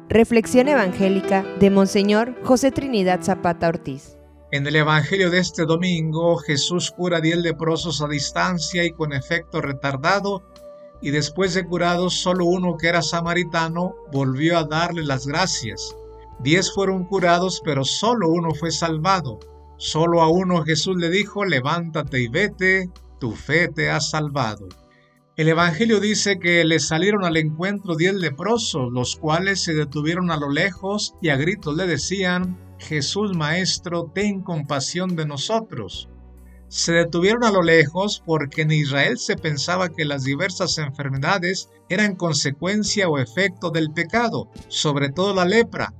Reflexión evangélica de Monseñor José Trinidad Zapata Ortiz. En el Evangelio de este domingo, Jesús cura a 10 leprosos a distancia y con efecto retardado, y después de curados, solo uno, que era samaritano, volvió a darle las gracias. 10 fueron curados, pero solo uno fue salvado. Solo a uno Jesús le dijo: levántate y vete, tu fe te ha salvado. El Evangelio dice que le salieron al encuentro 10 leprosos, los cuales se detuvieron a lo lejos y a gritos le decían: Jesús Maestro, ten compasión de nosotros. Se detuvieron a lo lejos porque en Israel se pensaba que las diversas enfermedades eran consecuencia o efecto del pecado, sobre todo la lepra,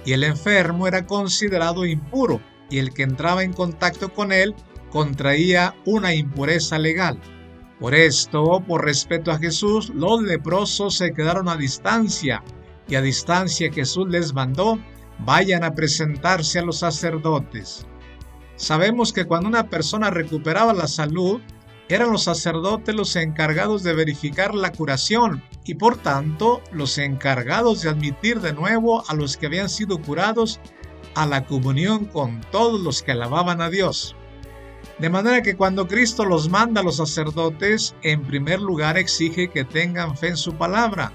y el enfermo era considerado impuro, y el que entraba en contacto con él contraía una impureza legal. Por esto, por respeto a Jesús, los leprosos se quedaron a distancia, y a distancia Jesús les mandó: vayan a presentarse a los sacerdotes. Sabemos que cuando una persona recuperaba la salud, eran los sacerdotes los encargados de verificar la curación y por tanto los encargados de admitir de nuevo a los que habían sido curados a la comunión con todos los que alababan a Dios. De manera que cuando Cristo los manda a los sacerdotes, en primer lugar exige que tengan fe en su palabra,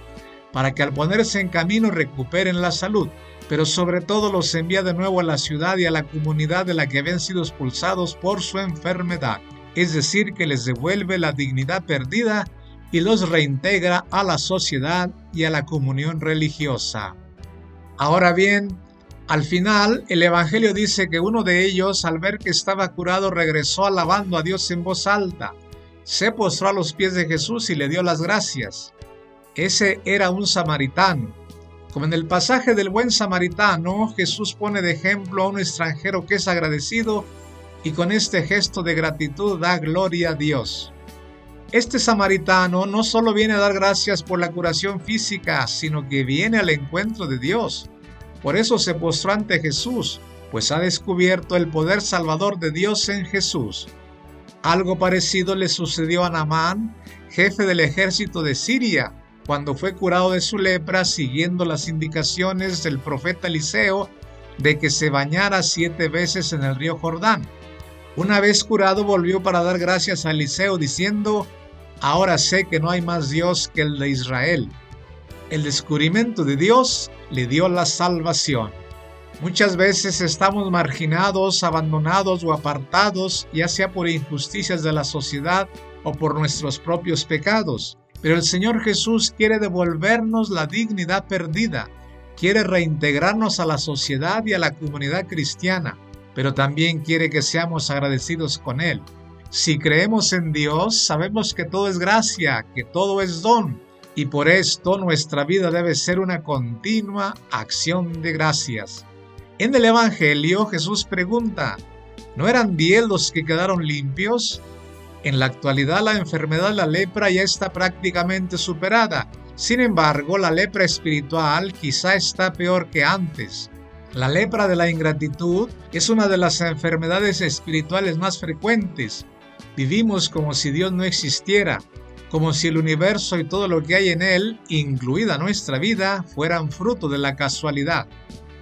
para que al ponerse en camino recuperen la salud, pero sobre todo los envía de nuevo a la ciudad y a la comunidad de la que habían sido expulsados por su enfermedad, es decir, que les devuelve la dignidad perdida y los reintegra a la sociedad y a la comunión religiosa. Ahora bien, al final, el Evangelio dice que uno de ellos, al ver que estaba curado, regresó alabando a Dios en voz alta. Se postró a los pies de Jesús y le dio las gracias. Ese era un samaritano. Como en el pasaje del buen samaritano, Jesús pone de ejemplo a un extranjero que es agradecido y con este gesto de gratitud da gloria a Dios. Este samaritano no solo viene a dar gracias por la curación física, sino que viene al encuentro de Dios. Por eso se postró ante Jesús, pues ha descubierto el poder salvador de Dios en Jesús. Algo parecido le sucedió a Naamán, jefe del ejército de Siria, cuando fue curado de su lepra siguiendo las indicaciones del profeta Eliseo de que se bañara 7 veces en el río Jordán. Una vez curado volvió para dar gracias a Eliseo diciendo: ahora sé que no hay más Dios que el de Israel. El descubrimiento de Dios le dio la salvación. Muchas veces estamos marginados, abandonados o apartados, ya sea por injusticias de la sociedad o por nuestros propios pecados. Pero el Señor Jesús quiere devolvernos la dignidad perdida, quiere reintegrarnos a la sociedad y a la comunidad cristiana, pero también quiere que seamos agradecidos con Él. Si creemos en Dios, sabemos que todo es gracia, que todo es don, y por esto nuestra vida debe ser una continua acción de gracias. En el Evangelio, Jesús pregunta: ¿no eran 10 los que quedaron limpios? En la actualidad, la enfermedad de la lepra ya está prácticamente superada. Sin embargo, la lepra espiritual quizá está peor que antes. La lepra de la ingratitud es una de las enfermedades espirituales más frecuentes. Vivimos como si Dios no existiera, como si el universo y todo lo que hay en él, incluida nuestra vida, fueran fruto de la casualidad.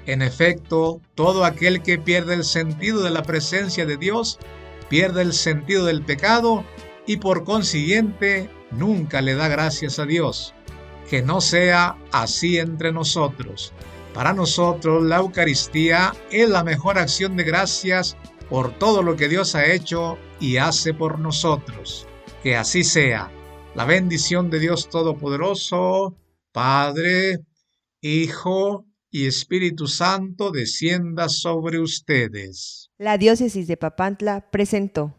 En efecto, todo aquel que pierde el sentido de la presencia de Dios, pierde el sentido del pecado y por consiguiente nunca le da gracias a Dios. Que no sea así entre nosotros. Para nosotros la Eucaristía es la mejor acción de gracias por todo lo que Dios ha hecho y hace por nosotros. Que así sea. La bendición de Dios Todopoderoso, Padre, Hijo y Espíritu Santo descienda sobre ustedes. La Diócesis de Papantla presentó.